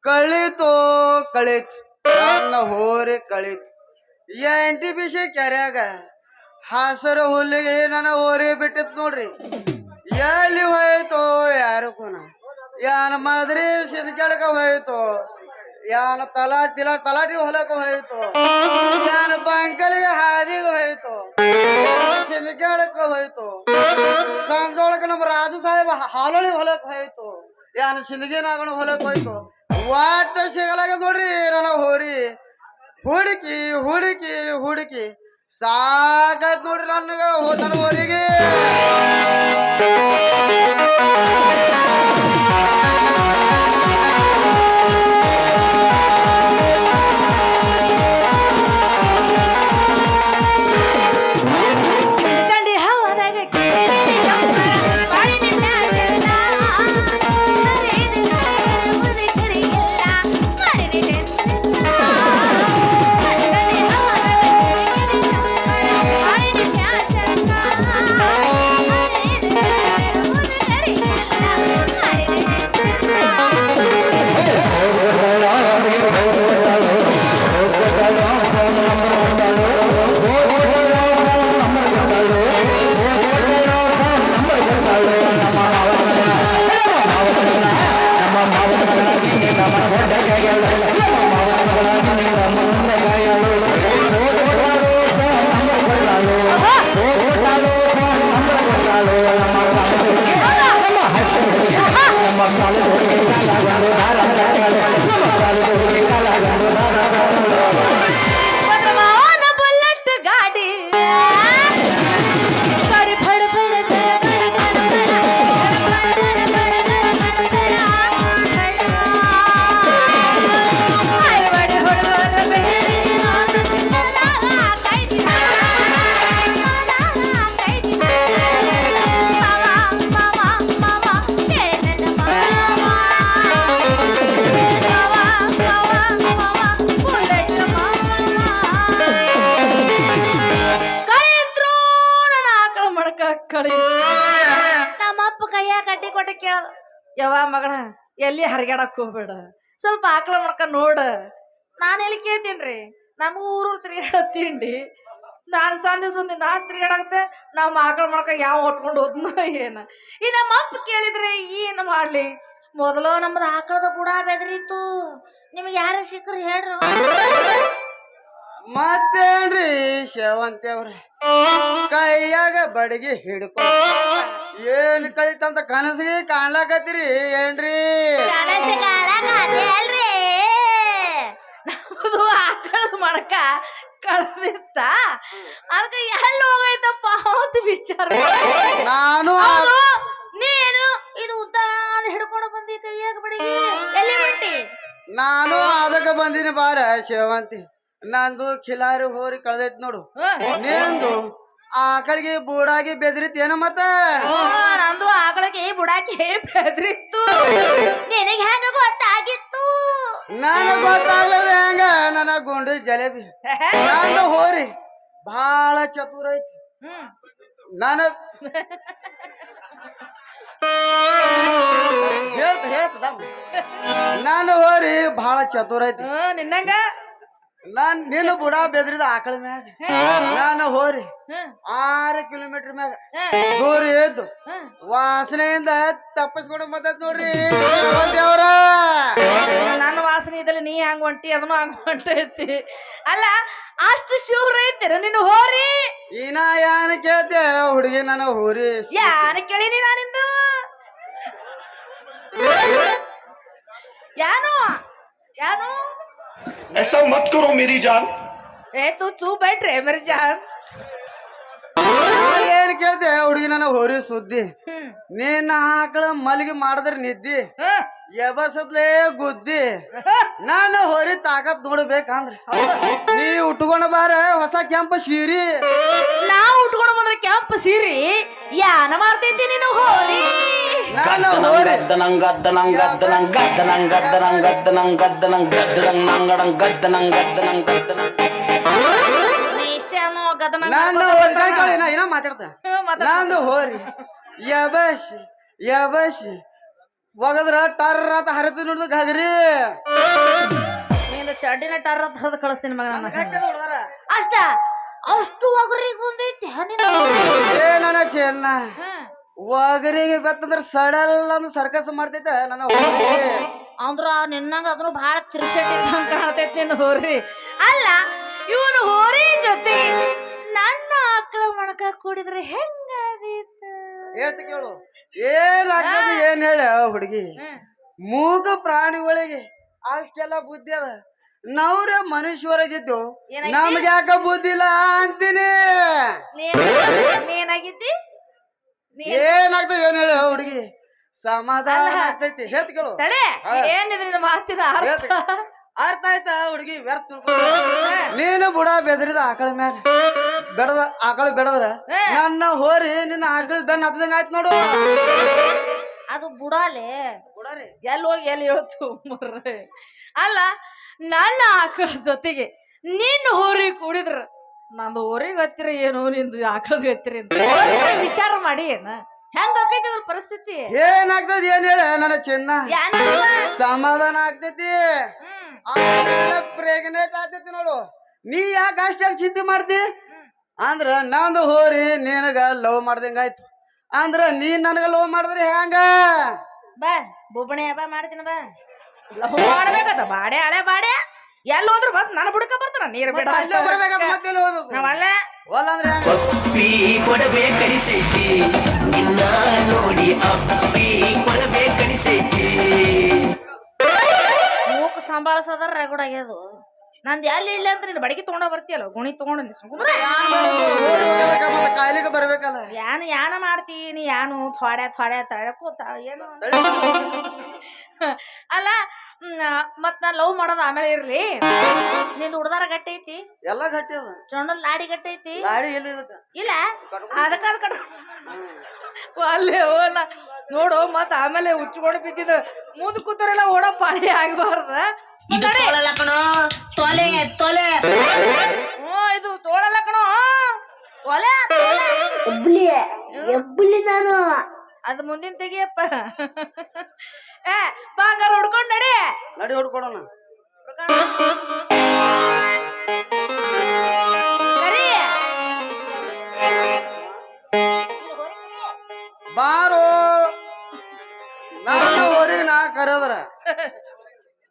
ಕಳಿತೋ ಕಳಿತ್ ನನ್ನ ಹೋರಿ ಕಳಿತ್ ಎಂಟಿ ಬಿಸಿ ಕೆರ್ಯಾಗ ಹಸರು ಹುಲ್ಲಿಗೆ ನನ್ನ ಹೋರಿ ಬಿಟ್ಟಿತ್ ನೋಡ್ರಿ ಎಲ್ಲಿ ಹೋಯ್ತು ಯಾರು ಕೋನ ಯಾನ ಮಾದ್ರಿ ಸಿದ್ಕೆಳಕ ಹೋಯ್ತು ಯಾನ ತಲಾಟಿ ಹೊಲಕ ಹೋಯ್ತು ಯಾನ ಬಂಕಲಿಗೆ ಹಾದಿಗೆ ಹೋಯ್ತು ಸಿದ್ಕೆಳಕ ಹೋಯ್ತು ಸಂಜೊಳಕ ನಮ್ಮ ರಾಜು ಸಾಹೇಬ ಹಾಲೊಳಿ ಹೊಲಕ್ ಹೋಯ್ತು ಯಾನ ಸಿಂದಗಿ ನಾಗಣ ಹೊಲಕ್ ಹೋಯ್ತು ವಾಟ ಸಿಗಲಾಗ ನೋಡ್ರಿ ನನ್ನ ಹೋರಿ ಹುಡುಕಿ ಹುಡುಕಿ ಹುಡುಕಿ ಸಾಕಾಯ್ತು ನೋಡ್ರಿ ನನ್ನ ಹೋರಿಗೆ ನಮ್ಮಪ್ಪ ಕೈಯ ಕಟ್ಟಿ ಕೊಟ್ಟ ಕೇಳ ಯವ್ವ ಮಗಳ ಎಲ್ಲಿ ಹರಿಗಾಡಕ್ ಹೋಗ್ಬೇಡ ಸ್ವಲ್ಪ ಆಕಳ ಮಾಡ್ಕ ನೋಡ ನಾನು ಎಲ್ಲಿ ಕೇಳ್ತೀನ್ರಿ ನಮಗೂ ಊರು ತಿರುಗಾಡ ತಿಂಡಿ ನಾನು ಸಂದೆ ನಾನ್ ತಿರುಗಾಡತ್ತೆ ನಮ್ಮ ಆಕಳ ಮಾಡ್ಕ ಯಾವ ಹೊತ್ಕೊಂಡು ಹೋದ್ನ ಏನ ಈ ನಮ್ಮ ಅಪ್ಪ ಕೇಳಿದ್ರೆ ಏನ್ ಮಾಡ್ಲಿ ಮೊದಲು ನಮ್ದು ಆಕಳದ ಬುಡ ಬೆದರಿತ್ತು ನಿಮ್ಗೆ ಯಾರ ಸಿಕ್ಕ್ರಿ ಹೇಳ್ರು ಮತ್ತೇನ್ರಿ ಸೇವಂತಿ ಅವ್ರ ಕೈಯಾಗ ಬಡಗಿ ಹಿಡ್ಕೊ ಏನ್ ಕಳಿತಂತ ಕನಸಿಗೆ ಕಾಣ್ಲಾಕತ್ತೀರಿ ಏನ್ರಿ ನಮ್ದು ಆಕಳದ ಮಣಕ ಕಳ್ದಿತ್ತ ಅದಕ್ಕೆ ಎಲ್ಲಿ ಹೋಗೈತಪ್ಪ ಅಂತ ವಿಚಾರ ನಾನು ನೀನು ಇದು ಉದ್ದ ಹಿಡ್ಕೊಂಡು ಬಂದಿ ಕೈಯಾಗ ಬಡಗಿ ಎಲ್ಲಿ ಬಿಟ್ಟಿ ನಾನು ಅದಕ್ಕೆ ಬಂದಿನಿ ಬಾರ ಸೇವಂತಿ ನಂದು ಖಿಲಾರಿ ಹೋರಿ ಕಳ್ದೈತ್ ನೋಡು ನಿಂದು ಆಕಳಿಗೆ ಬೂಡಾಗಿ ಬೆದ್ರಿತ್ ಏನ ಮತ್ತ ನಂದು ಆಕಳಿಗೆ ಬುಡಾಕಿ ಬೆದ್ರಿತ್ತು ನಿನಗೆ ಹೆಂಗ ಗೊತ್ತಾಗಿತ್ತು ನನಗ ಗೊತ್ತಾಗ್ಲದ ಹೆಂಗ ನನ್ನ ಗುಂಡು ಜಲೇಬಿ ನಂದು ಹೋರಿ ಬಹಳ ಚತುರ ಐತಿ ನಾನು ಹೇಳ್ತದ ನಾನು ಹೋರಿ ಬಹಳ ಚತುರ ಐತಿ ನಿನ್ನಂಗ ನಾನ್ ನಿನ್ನ ಬುಡ ಬೆದ್ರಿದ ಆಕಳ ಮ್ಯಾಗ ನಾನು ಹೋರಿ 6 ಕಿಲೋಮೀಟರ್ ಮ್ಯಾಗ ದೂರ ಎದ್ದು ವಾಸನೆಯಿಂದ ತಪ್ಪಿಸ್ಕೊಂಡು ಬಂದತ್ ನೋಡ್ರಿ ದೇವ್ರ ನನ್ನ ವಾಸನೆ ಇದ್ದಲ್ಲಿ ನೀ ಹಂಗ ಹೊಂಟಿ ಅದನ್ನು ಹಂಗ ಹೊಂಟೈತಿ ಅಲ್ಲ ಅಷ್ಟು ಶಿವ್ರ ಐತಿರ ನಿನ್ನ ಹೋರಿ ಇನ್ನ ಯಾನ ಕೇಳ್ತೆ ಹುಡುಗಿ ನನ್ನ ಹೋರಿ ಯಾನ ಕೇಳಿನಿ ನಾನಿಂದು ಯಾನು ಯಾನು ऐसा मत करो मेरी जान ए तू चुप बैठ रे मेरी जान ಏನ್ ಕೇಳ್ತೆ ಹುಡುಗಿ ನನ್ನ ಹೋರಿ ಸುದ್ದಿ ನಿನ್ನ ಆಕಳ ಮಲ್ಲಿಗೆ ಮಾಡಿದ್ರ ನಿದ್ದಿ ಎಬಸದ್ಲೇ ಗುದ್ದಿ ನಾನು ಹೋರಿ ತಾಕತ್ ನೋಡ್ಬೇಕಂದ್ರೆ ನೀ ಉಟ್ಕೊಂಡ ಬಾರ ಹೊಸ ಕೆಂಪ ಸೀರಿ ನಾ ಉಟ್ಕೊಂಡು ಬಂದ್ರೆ ಕೆಂಪ ಸೀರಿ ಯಾನ ಮಾಡ್ತೈತಿ ನೀನು ಹೋರಿ ನನ್ನ ಹೋರಿ ನೀ ಇಷ್ಟೇ ಅನ್ನೋ ಗದನ ನನ್ನ ಹೋರಿ ಏನ ಮಾತಾಡ್ತ ನಂದು ಹೋರಿ ಯಬಶ್ ಯಬಶ್ ಒಗದ್ರ ಟರ್ರ ಅಂತ ಹರಿದು ನೋಡಿದ ಗಗರಿ ನಿಂದ ಚಡ್ಡಿನ ಟರ್ ಅಂತ ಹರಿದು ಕಳಿಸ್ತೀನಿ ಮಗ ನನ್ನ ಅಷ್ಟ ಅಷ್ಟು ಒಗರಿಗೆ ಬಂದೈತಿ ಏ ನನ್ನ ಚೆನ್ನ ಒಗರಿಗೆ ಬತ್ತಂದ್ರ ಸಡಲ್ ಅಂದ್ ಸರ್ಕಸ್ ಮಾಡ್ತೈತ ನನ್ನ ಹೋರಿ ಅಂದ್ರ ನಿನ್ನಂಗ ಅದನ್ನು ಬಹಳ ತಿರ್ಸಟ್ಟಿ ಕಾಣ್ತೈತಿ ನಿನ್ನ ಹೋರಿ ಅಲ್ಲ ಇವನು ಹೋರಿ ಜೊತೆ ನನ್ನ ಆಕಳ ಮಣಕ ಕೂಡಿದ್ರೆ ಹೆಂಗಾದೀತು ಹೇಳ್ತ ಕೇಳು ಏನಾಗ್ತದ ಏನ್ ಹೇಳ ಹುಡುಗಿ ಮೂಗ ಪ್ರಾಣಿಗಳಿಗೆ ಅಷ್ಟೆಲ್ಲ ಬುದ್ಧಿ ಅದ ನಾವ್ರೆ ಮನುಷ್ಯರಾಗಿದ್ದು ನಮ್ಗೆ ಯಾಕ ಬುದ್ಧಿ ಇಲ್ಲ ಅಂತೀನಿ ಏನಾಗಿದ್ದಿ ಏನಾಗ್ತದ ಏನ್ ಹೇಳ ಹುಡುಗಿ ಸಮಾಧಾನ ಆಗ್ತೈತಿ ಹೇಳ್ತ ಕೇಳು ತಡೆ ಏನಿದ್ರಿ ಮಾತಿನ ಅರ್ಥ ಅರ್ಥ ಆಯ್ತಾ ಹುಡುಗಿ ವ್ಯರ್ಥ ನೀನು ಬುಡ ಬೆದರಿದ ಆಕಳ ಮ್ಯಾಗ ಬೆಡದ ಆಕಳ ಬೆಡದ್ರ ನನ್ನ ಹೋರಿ ನಿನ್ನ ಆಕಳ ಬೆನ್ನ ಹತ್ತದಂಗ ಆಯ್ತು ನೋಡು ಅದು ಬುಡಾಲೆ ಬುಡರಿ ಎಲ್ಲಿ ಹೋಗಿ ಎಲ್ಲಿ ಹೇಳ್ತು ಅಲ್ಲ ನನ್ನ ಆಕಳ ಜೊತೆಗೆ ನಿನ್ನ ಹೋರಿ ಕೂಡಿದ್ರ ನಂದು ಹೋರಿಗೆ ಹತ್ತಿರ ಏನು ನಿಂದು ಆಕಳದ ಹತ್ತಿರ ವಿಚಾರ ಮಾಡಿ ಏನ ಹೆಂಗ ಆಕೈತಿ ಅದ್ರ ಪರಿಸ್ಥಿತಿ ಏನಾಗ್ತದ ಏನ್ ಹೇಳ ನನ್ನ ಚಿನ್ನ ಸಮಾಧಾನ ಆಗ್ತೈತಿ ಪ್ರೆಗ್ನೆಂಟ್ ಆಗ್ತೈತಿ ನೋಡು ನೀ ಯಾಕೆ ಅಷ್ಟಾಗಿ ಚಿಂತೆ ಮಾಡ್ತಿ ಅಂದ್ರ ನಂದು ಹೋರಿ ನಿನಗ ಲವ್ ಮಾಡ್ದಂಗ ಆಯ್ತು ಅಂದ್ರ ನೀ ನನಗ ಲವ್ ಮಾಡಿದ್ರಿ ಹೆಂಗ ಬಾ ಬೊಬ್ಬಣೆ ಬಾ ಮಾಡ್ತೀನಿ ಬಾ ಲವ್ ಮಾಡ್ಬೇಕತ್ತ ಬಾಡೆ ಹಳೆ ಬಾಡೆ ಎಲ್ಲಿ ಹೋದ್ರು ಬಂದ್ ನನ್ನ ಬುಡಕ ಬರ್ತಾನ ನೀರ್ ಬಿಡ ಅಲ್ಲೇ ಬರ್ಬೇಕಂತ ಮತ್ತೆ ಎಲ್ಲಿ ಹೋಗ್ಬೇಕು ನಾವಲ್ಲ ಹೊಲ ಅಂದ್ರೆ ಅಪ್ಪಿ ಕೊಡಬೇ ಕಡಿಸೈತಿ ನಿನ್ನ ನೋಡಿ ಅಪ್ಪಿ ಕೊಡಬೇ ಕಡಿಸೈತಿ ಮೂಕ್ ಸಂಭಾಳಿಸೋದ್ರ ರಗಡ ಆಗ್ಯದು ನಂದು ಎಲ್ಲಿ ಇಡ್ಲಿ ಅಂತ ನೀನು ಬಡಗಿ ತಗೊಂಡ ಬರ್ತೀಯಲ್ಲ ಗುಣಿ ತಗೊಂಡು ಕಾಯಿಲೆಗೆ ಬರ್ಬೇಕಲ್ಲ ಯಾನ ಮಾಡ್ತೀನಿ ಯಾನು ಥೊಡೆ ತಳಕೋತ ಏನು ಅಲ್ಲ ಮತ್ ನಾ ಲವ್ ಮಾಡೋದು ಆಮೇಲೆ ಇರ್ಲಿ ನಿಂದು ಹುಡ್ದಾರ ಗಟ್ಟಿ ಐತಿ ಎಲ್ಲ ಗಟ್ಟಿ ಅದ ಚೊಂಡಲ್ ಲಾಡಿ ಗಟ್ಟಿ ಐತಿ ಗಾಡಿ ಎಲ್ಲಿ ಇಲ್ಲ ಅದಕ್ಕ ಅಲ್ಲೇ ಹೋಲ ನೋಡು ಮತ್ ಆಮೇಲೆ ಉಚ್ಕೊಂಡು ಬಿದ್ದಿದ್ದು ಮುಂದ್ ಕೂತರೆಲ್ಲ ಓಡೋ ಪಾಳಿ ಆಗ್ಬಾರ್ದ ಇದು ತೋಳಲ್ಲ ಕಣೋ ತೊಲೆ ತೊಲೆ ಇದು ತೋಳಲ್ಲ ಕಣೋ ಒಲೆ ನಾನು ಅದು ಮುಂದಿನ ತೆಗಿಯಪ್ಪ ಏ ಬಾಂಗಾರ ಹುಡ್ಕೊಂಡ್ ನಡಿ ನಡಿ ಹೊಡ್ಕೊಡೋಣ ಸರಿ ಬಾರೋ ನನ್ನ ಊರಿಗೆ ನಾ ಕರೆದ್ರ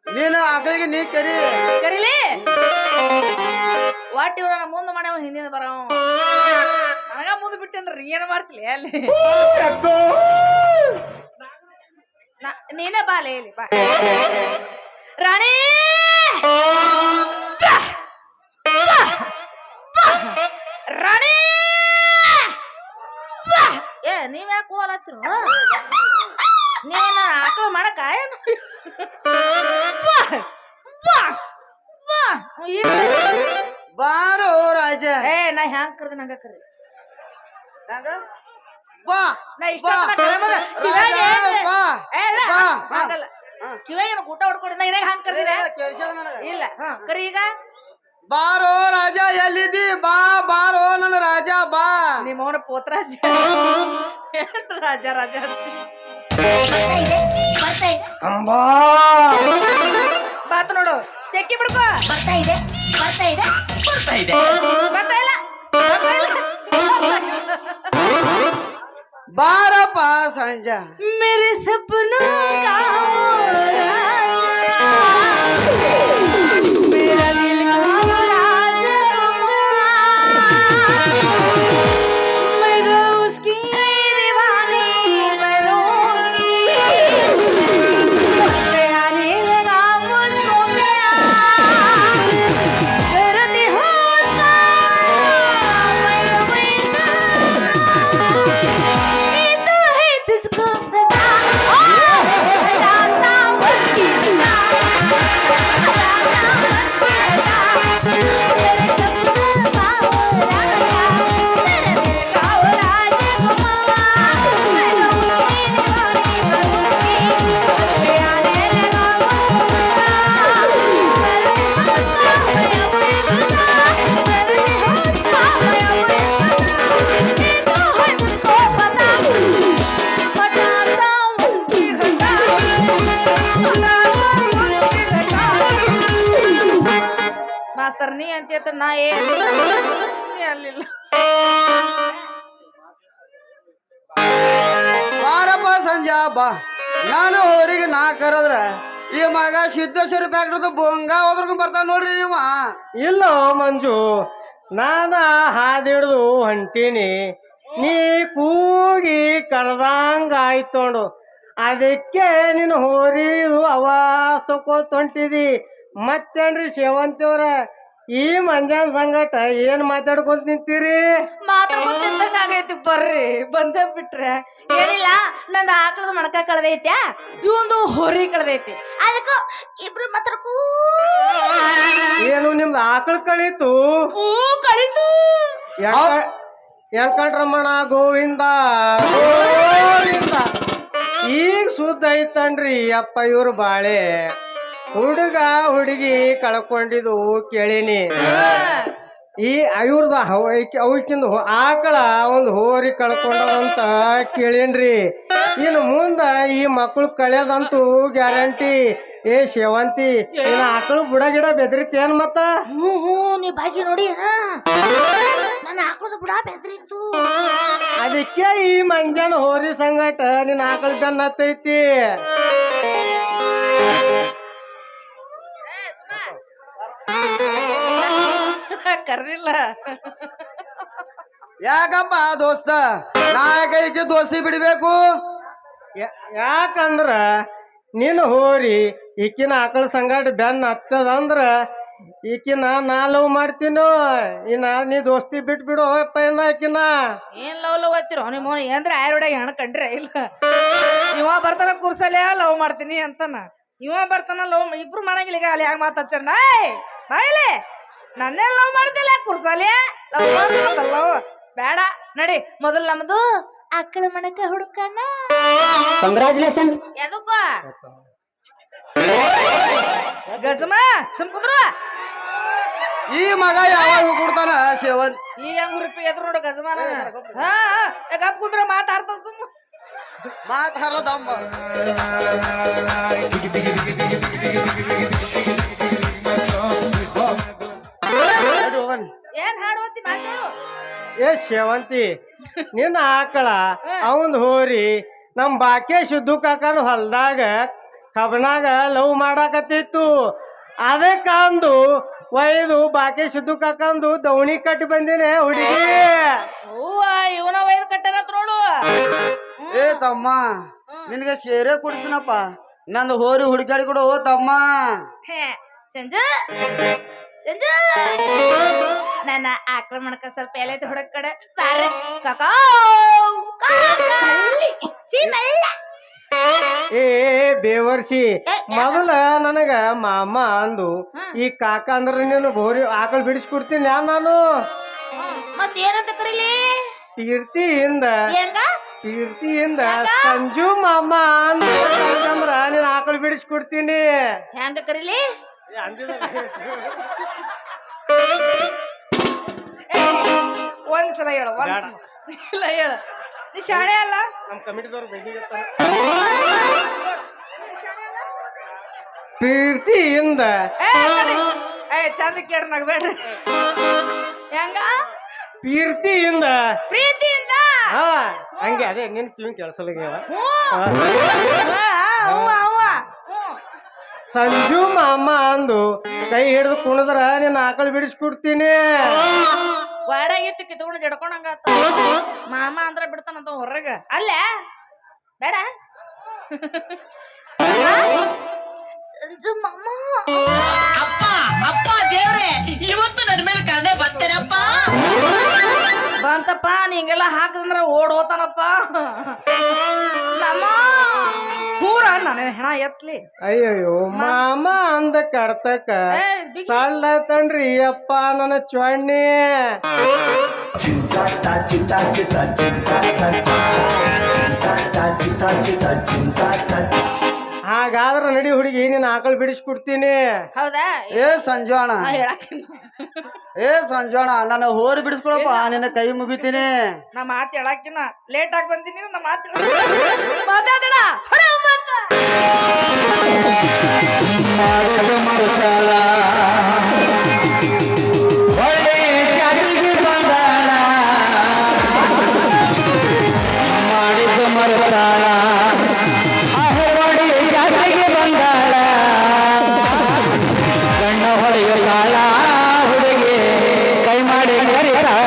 ನೀನು ಆಕಳಿಗೆ ನೀ ಕರೀಲಿ ವಾಟ್ ಇವ್ರ ಮುಂದೆ ಮಾಡ್ಯಾವ ಹಿಂದಿನ ಬರವ ನನಗ ಮುಂದೆ ಬಿಟ್ಟಂದ್ರ ನೀ ಏನ ಮಾಡ್ತಿಲಿ ಅಲ್ಲಿ ನೀನೇ ಬಾಲೆ ಇಲ್ಲಿ ಬಾ ರಾಣಿ ರಾಣಿ ಏ ನೀವ್ ಯಾಕೆ ಹೋಲತ್ತಿರು ನೀವೇನ ಆಕಳು ಮಾಡಕ ಏನು ಬಾರೋ ರಾಜ ಏ ನಾ ಹ್ಯಾಂಗ ಕರ್ದ ನಂಗ ಕರಿ ಬಾ ನಾ ಇಷ್ಟ ಕಿವಿಗೆ ಊಟ ಹೊಡ್ಕೊಂಡಿದ್ದ ಏನಾಗ ಹಂಗ ಕರ್ದಿರ ಇಲ್ಲ ಕರಿ ಈಗ ಬಾರೋ ರಾಜ ಎಲ್ಲಿದ್ದಿ ಬಾ ಬಾರೋ ನನ್ನ ರಾಜ ಬಾ ನಿಮ್ಮ ಅವನ ಪೋತ್ರಾಜ ರಾಜ ರಾಜ ಬಾತ್ ನೋಡು ತೆಕ್ಕಿ ಬಿಡ್ಕೋ ಬರ್ತಾ ಇದೆ ಬರ್ತಾ ಇದೆ ಬರ್ತಾ ಇದೆ ಬರ್ತಾ ಇಲ್ಲ ಬಾರಪ್ಪ ಸಂಜೆ मेरे सपनों का मेरा दिल का मैं तो उसकी दीवानी बनूंगी मैं आने लगा मुझको प्यार करती हूँ तुझको पता ಅಂತ ನಾ ಏನ್ ನೀ ಅಲ್ಲಿಲ್ಲ ಬಾರಪ್ಪ ಸಂಜೆ ಬಾ ನಾನು ಹೋರಿಗೆ ನಾ ಕರದ್ರ ಈ ಮಗ ಸಿದ್ದೇಶ್ವರ ಫ್ಯಾಕ್ಟ್ರಿದು ಬೊಂಗ ಹೋದ್ರೂ ಬರ್ತಾವ ನೋಡ್ರಿ ಇವ. ಇಲ್ಲೋ ಮಂಜು, ನಾನ ಹಾದಿ ಹಿಡ್ದು ಹೊಂಟೀನಿ, ನೀ ಕೂಗಿ ಕರೆದಂಗ ಆಯ್ತೋಡು. ಅದಕ್ಕೆ ನೀನು ಹೋರಿದು ಅವಾಜ್ ತಕೋತ ಹೊಂಟಿದಿ. ಮತ್ತೇನ್ರಿ ಸೇವಂತಿಯವ್ರ, ಈ ಮಂಜಾನ್ ಸಂಗಟ ಏನ್ ಮಾತಾಡ್ಕೊಂತ ನಿಂತೀರಿ? ಮಾತಾಡ್ಕೊಂತಿದ್ದಂಗಾಗೈತಿ. ಬರ್ರಿ ಬಂದ ಬಿಟ್ರೆ ಏನಿಲ್ಲ, ನಂದು ಆಕಳದ ಮಣಕ ಕಳ್ದೈತ್ಯಾ, ಇವಂದು ಹೊರಿ ಕಳ್ದೈತಿ. ಅದಕ್ಕೂ ಇಬ್ರು ಮಾತಾಡ್ಕೂ ಏನು ನಿಮ್ದು ಆಕಳ ಕಳೀತು? ಕಳಿತು. ವೆಂಕಟರಮಣ ಗೋವಿಂದ ಗೋವಿಂದ. ಈಗ ಸುದ್ದ ಐತನ್ರಿ ಅಪ್ಪ ಇವ್ರು ಬಾಳೆ. ಹುಡುಗ ಹುಡುಗಿ ಕಳ್ಕೊಂಡಿದ್ದು ಕೇಳೀನಿ. ಈ ಇವ್ರದ ಅವಕ್ಕಿಂದ ಆಕಳ ಒಂದು ಹೋರಿ ಕಳ್ಕೊಂಡದಂತ ಕೇಳೀನ್ರಿ. ಇನ್ನು ಮುಂದ ಈ ಮಕ್ಕಳು ಕಳೆಯದಂತೂ ಗ್ಯಾರಂಟಿ. ಏ ಸೇವಂತಿ, ಇನ್ನು ಆಕಳು ಬುಡ ಗಿಡ ಬೆದರಿತೇನ್ ಮತ್ತ? ನೀ ಬಾಗಿ ನೋಡಿ ನನ್ನ ಹಾಕೋದು ಬಿಡ ಬೆದ್ರಿತ್ತು. ಅದಕ್ಕೆ ಈ ಮಂಜಾನ ಹೋರಿ ಸಂಗಟ ನಿನ್ನ ಆಕಳ ಬೆನ್ನ ಹತ್ತೈತಿ. ಕರ್ದಿಲ್ಲ ಯಾಕಪ್ಪ ದೋಸ್ತ, ನಾ ಯಾಕೆ ದೋಸ್ತಿ ಬಿಡ್ಬೇಕು? ಯಾಕಂದ್ರ ನಿನ್ನ ಹೋರಿ ಈಕಿನ ಆಕಳ ಸಂಗಟ ಬೆನ್ನ ಹತ್ತದಂದ್ರ ಈಕಿನ ನಾ ಲವ್ ಮಾಡ್ತೀನೋ. ಇನ್ನ ನೀ ದೋಸ್ತಿ ಬಿಟ್ಬಿಡು ಅಪ್ಪ. ಇನ್ನ ಆಕಿನ ಏನ್ ಲವ್ ಓದ್ತಿರೋ ನಿಮ್ಮ ಅಂದ್ರೆ ಆಯ್ರೊಡಾಗ ಹೆಣ ಕಂಡ್ರೆ ಇಲ್ಲ. ಇವ ಬರ್ತಾನ ಕುರ್ಸಲ್ಯ ಲವ್ ಮಾಡ್ತೀನಿ ಅಂತಾನ, ಇವ ಬರ್ತಾನ ಲವ್, ಇಬ್ರು ಮಾಡಂಗಿಲ್ಲ. ಈಗ ಅಲ್ಲಿ ಹ್ಯಾಂಗ ಮಾತಾಡ್ಚಾರ ನಾಯಿಲೆ ನನ್ನೇ ಲವ್ ಮಾಡ್ತಿಲ್ಲ ಕುರ್ಸಲ್ಯ ಲವ್ ಬೇಡ ನಡಿ. ಮೊದಲು ನಮ್ದು ಆಕಳ ಮಣಕ ಹುಡುಕಣ. ಕಂಗ್ರಾಚುಲೇಷನ್. ಎದಪ್ಪ ಗಜಮ ಸುಮ್ಕುದ್ರು. ಈ ಮಗ ಯಾವಾಗ ಕೊಡ್ತಾನ ಸೇವಂತ್? ಈ ಹೆಂಗ್ ರೂಪಿ ಎದ್ರು ನೋಡು ಗಜಮಾನ. ಹಾ ಗಪ್ ಕುಂದ್ರ ಮಾತಾಡ್ತಾವ ಸುಮ್ಮ ಮಾತಾಡದಮ್ಮ. ಏನ್ ಹಾಡು ಓದ್ತಿ ಮಾತಾಡು. ಏ ಸೇವಂತಿ, ನಿನ್ನ ಆಕಳ ಅವಂದ್ ಹೋರಿ ನಮ್ ಬಾಕೆ ಶುದ್ಧ ಕಾಕನ ಹೊಲ್ದಾಗ ಕಬ್ಬನಾಗ ಲವ್ ಮಾಡಾಕತ್ತಿತ್ತು. ಅದಕ್ಕಂದು ಒಯ್ದು ಬಾಕೆ ಶುದ್ಧ ಕಾಕಂದು ದವಣಿ ಕಟ್ಟಿ ಬಂದಿನಿ ಹುಡುಗಿ. ಹೂವ ಇವನ ಒಯ್ದು ಕಟ್ಟನತ್ ನೋಡು. ಏ ತಮ್ಮ, ನಿನಗೆ ಸೇರೆ ಕೊಡ್ತೀನಪ್ಪ, ನಂದು ಹೋರಿ ಹುಡುಕಾಡಿ ಕೊಡು ಓ ತಮ್ಮ. ಸಂಜು ಸಂಜು, ನನ್ನ ಆಕಳ ಮಣಕ ಸ್ವಲ್ಪ ಎಲ್ಲೈತೆ ಹುಡುಗ ಕಡೆ ಬಾರೆ ಕಾಕಾ. ಏ ಬೇವರ್ಸಿ, ಮೊದಲ ನನಗ ಮಾಮ ಅಂದು ಈ ಕಾಕ ಅಂದ್ರ ನೀನು ಹೋರಿ ಆಕಳ ಬಿಡಿಸ್ಕೊಡ್ತೀನಿ ನಾನು. ಮತ್ ಏನಂತ ಕರೀಲಿ? ಕೀರ್ತಿಯಿಂದ ಹೆಂಗ ಕೀರ್ತಿಯಿಂದ ಸಂಜು ಮಾಮ ಅಂದ್ರ ನೀನ್ ಆಕಳ ಬಿಡಿಸ್ಕೊಡ್ತೀನಿ. ಹೆಂಗ ಕರೀಲಿ? ಒಂದ್ಸಲ ಹೇಳು, ಒಂದ್ಸಲ ಇಲ್ಲ ಹೇಳು. ನೀ ಶಾಣೆ ಅಲ್ಲ? ನಮ್ ಕಮಿಟಿದವ್ರು ಪ್ರೀತಿಯಿಂದ ಚಂದ ಕೇಳ ನಗಬೇಡ್ರಿ. ಹೆಂಗ? ಪ್ರೀತಿಯಿಂದ ಪ್ರೀತಿಯಿಂದ. ಹಾ ಹಂಗೆ ಅದೇ ನಿನ್ ಕಿವಿ ಕೆಲ್ಸಲ್ಲ. ಸಂಜು ಮಾಮ ಅಂದು ಕೈ ಹಿಡಿದು ಕುಣದ್ರ ನೀನ್ ಆಕಲ್ ಬಿಡಿಸ್ಕೊಡ್ತೀನಿ. ವಾಡಾಗಿತ್ತು ಕಿತ್ಕೊಂಡು ಜಡ್ಕೊಂಡಂಗ ಮಾಮ ಅಂದ್ರ ಬಿಡ್ತಾನಂತ ಹೊರಗ. ಅಲ್ಲ ಬೇಡ ಸಂಜು ಮಾಮ. ಅಪ್ಪ ಅಪ್ಪ ದೇವ್ರೆ, ಇವತ್ತು ನನ್ನ ಮೇಲೆ ಕರ್ಣೆ ಬರ್ತೇನಪ್ಪ. ಬಂತಪ್ಪ, ನೀಗೆಲ್ಲ ಹಾಕದಂದ್ರ ಓಡ್ ಹೋತಾನಪ್ಪ ನಮ್ಮ ಪೂರ. ನಾನು ಹೆಣ ಎತ್ಲಿ. ಅಯ್ಯಯ್ಯೋ ಮಾಮ ಅಂದ ಕಡ್ತಕ್ಕ ಸಳ್ಳ ತನ್ರಿ ಅಪ್ಪ ನನ್ನ ಚೊಣ್ಣಿ. ಹಾಗಾದ್ರ ನಡಿ ಹುಡುಗಿ, ನೀನ್ ಆಕಲ್ ಬಿಡಿಸ್ಕೊಡ್ತೀನಿ. ಹೌದಾ? ಏ ಸಂಜೋಣ, ಹೇಳಾಕಿನ ಏ ಸಂಜೋಣ, ನನ್ನ ಹೋರಿ ಬಿಡಿಸ್ಕೊಳಪ್ಪ, ನಿನ್ನ ಕೈ ಮುಗಿತೀನಿ. ನಾ ಮಾತು ಹೇಳಾಕಿನ ಲೇಟ್ ಆಗಿ ಬಂದಿನಿ. ನಾ ಮಾತು ಮಾತಾಡ ಹೊಡೆ ಮಾತಾಡ ಆಹೆವಾಡಿ ಜಾತ್ರೆಗೆ ಬಂದಾಳ ಕಣ್ಣ ಹೊಡೆಯುತ್ತಾಳ ಹುಡುಗಿ ಕೈ ಮಾಡಿ ಕರಿತಾಳ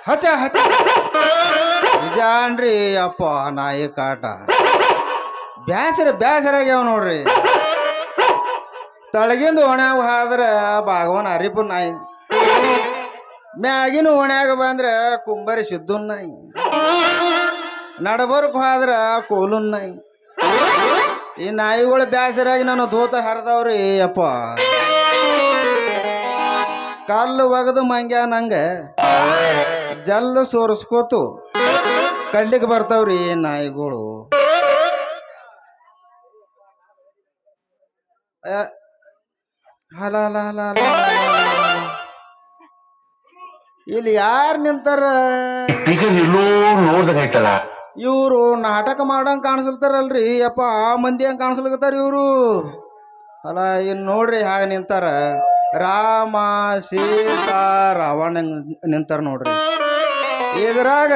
ಹಚ್ಚ ಹಚ್ಚ ನಿಜಾನ್ರಿ ಅಪ್ಪ ನಾಯಿ ಕಾಟ ಬ್ಯಾಸರಾಗ್ಯಾವ ನೋಡ್ರಿ ತಳಗಿಂದ ಓಣ್ಯಾಗ ಹಾದ್ರ ಭಾಗವನ್ ಅರಿಪು ನಾಯಿ ಮ್ಯಾಗಿನ ಓಣ್ಯಾಗ ಬಂದ್ರ ಕುಂಬರಿ ಸಿದ್ದುನ್ ನಾಯಿ ನಡಬರ್ಕ್ ಹೋದ್ರ ಕೋಲುನ್ ನಾಯಿ ಈ ನಾಯಿಗಳು ಬ್ಯಾಸರಾಗಿ ನಾನು ಧೋತ ಹರಿದವ್ರಿ ಅಪ್ಪ ಕಲ್ಲು ಒಗದು ಮಂಗ್ಯ ನಂಗ ಜಲ್ಲು ಸೋರಿಸ್ಕೋತು ಕಡ್ಲಿಕ್ಕೆ ಬರ್ತಾವ್ರಿ ನಾಯಿಗಳು ಹಲ ಹಲ ಹಲ ಹಲ ಇಲ್ಲಿ ಯಾರು ನಿಂತಾರ ಇವ್ರು ನಾಟಕ ಮಾಡಂಗ್ ಕಾಣಿಸ್ತಾರಲ್ರಿ ಅಪ್ಪ ಆ ಮಂದಿ ಹಂಗೆ ಕಾಣಿಸ್ಲಿಕತ್ತಾರ ಇವರು ಅಲ್ಲ ಇನ್ನು ನೋಡ್ರಿ ಹಾಗೆ ನಿಂತಾರ ರಾಮ ಸೀತಾ ರಾವಣ ನಿಂತಾರ ನೋಡ್ರಿ ಇದ್ರಾಗ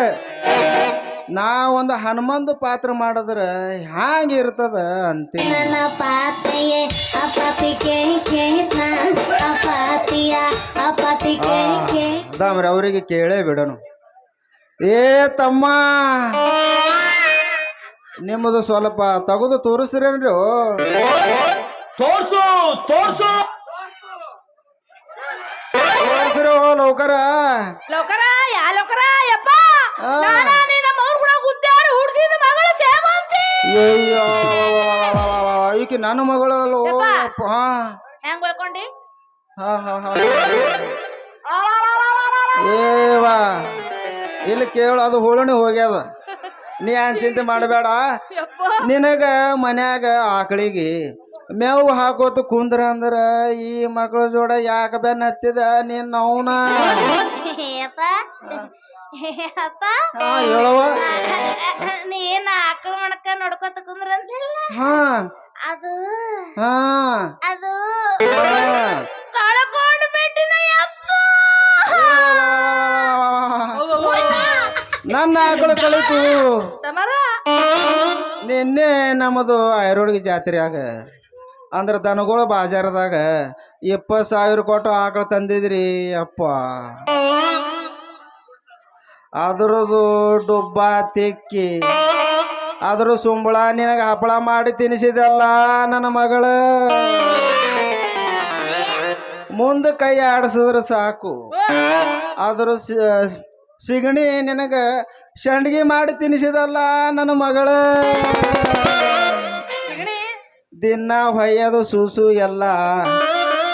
ನಾ ಒಂದು ಹನುಮಂದು ಪಾತ್ರ ಮಾಡಿದ್ರ ಹ್ಯಾಂಗ ಇರ್ತದ ಅಂತೀನಿ ಅದಾಮ್ರಿ ಅವರಿಗೆ ಕೇಳೇ ಬಿಡೋನು ಏ ತಮ್ಮ ನಿಮ್ಮದು ಸ್ವಲ್ಪ ತೆಗೆದು ತೋರಿಸ್ರೇನ್ರಿ ತೋರ್ಸು ತೋರ್ಸು ತೋರಿಸ್ರಿ ಲೌಕರ ಲೌಕರ ಯಾ ಲೌಕರ ಯಪ್ಪ ನಾನ ನಿನ್ನ ಮೌರ್ ಕೂಡ ಗುದ್ದಾಡಿ ಹುಡ್ಸಿದ ಮಗಳು ಸೇವಂತಿ ಈಕೆ ನನ್ನ ಮಗಳಲ್ಲೋ ಹೆಂಗ್ ಬಳ್ಕೊಂಡಿ ಏವಾ ಇಲ್ಲಿ ಕೇಳು ಅದು ಹುಳುಣಿ ಹೋಗ್ಯದ ನೀ ಹಂಗೆ ಚಿಂತೆ ಮಾಡಬೇಡ ನಿನಗ ಮನ್ಯಾಗ ಆಕಳಿಗೆ ಮೇವು ಹಾಕೋತ ಕುಂದ್ರ ಅಂದ್ರ ಈ ಮಕ್ಕಳ ಜೋಡ ಯಾಕ ಬೆನ್ನ ಹತ್ತಿದ ನೀನ್ ಅವನ ಹೇಳವ ನೀನ್ ಆಕಳ ಮಣಕ ನೋಡ್ಕೊತ ಕುಂದ್ರ ಅಂತಿಲ್ಲ ಹಾ ಅದು ಹಾ ಅದು ಕಳ್ಕೊಂಡ್ ಬಿಟ್ಟಿನ ಯಪ್ಪ ನನ್ನ ಆಕಳು ಕಳಿತು ತಮರ ನಿನ್ನೆ ನಮ್ಮದು ಐರೋಡ್ಗಿ ಜಾತ್ರೆಯಾಗ ಅಂದ್ರೆ ದನಗಳ ಬಾಜಾರದಾಗ 20,000 ಕೊಟ್ಟು ಆಕಳು ತಂದಿದ್ರಿ ಅಪ್ಪ. ಅದ್ರದ್ದು ಡುಬ್ಬ ತೆಕ್ಕಿ ಅದ್ರ ಸುಂಬಳ ನಿನಗೆ ಹಪ್ಪಳ ಮಾಡಿ ತಿನ್ನಿಸಿದಲ್ಲ ನನ್ನ ಮಗಳು. ಮುಂದೆ ಕೈ ಆಡಿಸಿದ್ರೆ ಸಾಕು ಅದ್ರ ಸಿಗಣಿ ನಿನಗೆ ಸಂಡ್ಗಿ ಮಾಡಿ ತಿನ್ನಿಸಿದಲ್ಲ ನನ್ನ ಮಗಳ. ದಿನ ಹೊಯ್ಯದು ಸೂಸು ಎಲ್ಲ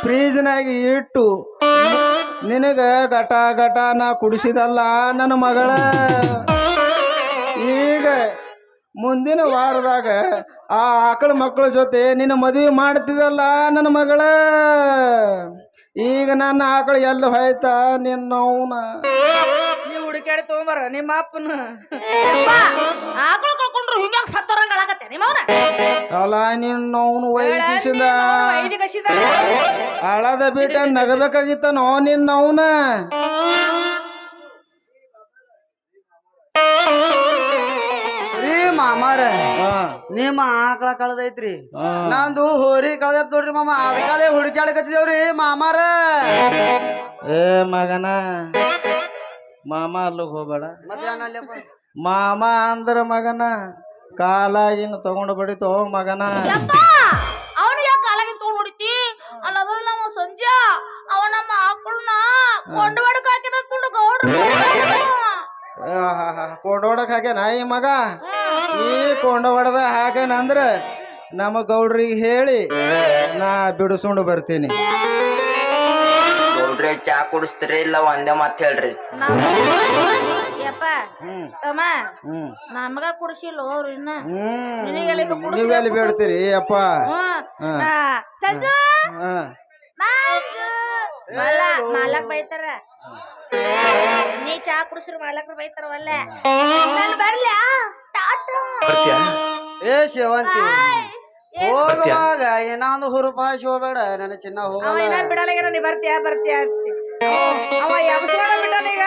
ಫ್ರೀಜ್ನಾಗ ಇಟ್ಟು ನಿನಗ ಘಟ ಘಟ ನಾ ಕುಡಿಸಿದಲ್ಲ ನನ್ನ ಮಗಳ. ಈಗ ಮುಂದಿನ ವಾರದಾಗ ಆ ಆಕಳ ಮಕ್ಕಳ ಜೊತೆ ನಿನ್ನ ಮದುವೆ ಮಾಡ್ತಿದಲ್ಲ ನನ್ನ ಮಗಳ. ಈಗ ನನ್ನ ಆಕಳು ಎಲ್ಲ ಹೋಯ್ತಾ ನಿನ್ನವನ. ನೀವು ಹುಡುಕಾಡಿ ತಗೊಂಬರ ನಿಮ್ಮ ಅಪ್ಪನ ಆಕಳು ಕಳ್ಕೊಂಡ್ರು ಹಿಂಗ್ಯಾಕ ಸತ್ತೋರಂಗಳಾಗತ್ತೆ ನಿಮ್ಮವನ ಅಲ್ಲ ನಿನ್ನವನು ವೈದ್ಯಸಿಂದ ಕಸಿದ ಹಳದ ಬಿಟ್ಟ ನಗಬೇಕಾಗಿತ್ತನೋ ನಿನ್ನವನ. ರೀ ಮಾಮಾರ ನಿಮ್ಮ ಆಕಳ ಕಳ್ದೈತ್ರಿ, ನಂದು ಹೋರಿ ಕಳ್ದೈತ್ ನೋಡ್ರಿ ಮಾಮ. ಅದಕ್ಕಾಲೆ ಹುಡುಕ್ಯಾಡಕತ್ತಿದೇವ್ರಿ ಮಾಮಾರ. ಏ ಮಗನ ಮಾಮ ಅಲ್ಲಿಗೆ ಹೋಗ್ಬೇಡ. ಮತ್ತೆ ಮಾಮ ಅಂದ್ರ ಮಗನ ಕಾಲಾಗಿನ ತಗೊಂಡು ಬಡಿತೋ ಮಗನ. ಅವನು ಯಾಕೆ ಕಾಲಾಗಿನ ತಗೊಂಡ್ ಹೊಡಿತಿ ಅನ್ನೋದ್ರ ನಮ್ಮ ಸಂಜೆ ಅವ ನಮ್ಮ ಆಕಳನ್ನ ಕೊಂಡವಾಡಕ್ ಹಾಕಿದ ಕೊಂಡೋಡಕ್ ಹಾಕ್ಯಾನ ಈ ಮಗ. ಈ ಕೊಂಡ ಹೊಡೆದ ಹಾಕ್ಯಾನ ಅಂದ್ರ ನಮ್ಮ ಗೌಡ್ರಿಗೆ ಹೇಳಿ ನಾ ಬಿಡಿಸ್ಕೊಂಡು ಬರ್ತೀನಿ. ಗೌಡ್ರೆ ಚಾ ಕುಡಿಸ್ತೀರಿ ಇಲ್ಲ ಒಂದೇ ಮಾತು ಹೇಳ್ರಿ. ಯಪ್ಪ ತಮ್ಮ ನಮಗ ಕುಡಿಸಿಲ್ಲ ಅವ್ರು ಇನ್ನ ನೀವೆಲ್ಲಿ ಬೇಡ್ತೀರಿ ಅಪ್ಪ. ಸಂಜು ಮಾಲಕ್ ಬೈತಾರ, ನೀ ಚಾ ಕುಡಿಸ್ರ ಮಾಲಕ್ರು ಬೈತಾರ. ಒಲ್ಲೆ ಬರ್ಲ ಏ ಶಿವಂತಿ ಹೋಗುವಾಗ ಏನಾದ್ರು ಹುರುಪಾಶಿ ಹೋಗ್ಬೇಡ ನನ್ನ ಚಿನ್ನ. ಹೋಗಲ್ಲ ಬಿಡಲ್ಲ ನೀ ಬರ್ತೀಯ ಬರ್ತೀಯ ಅವ ಎಬ್ಸ್ಕೊಂಡ ಬಿಟ್ಟಾನೀಗ.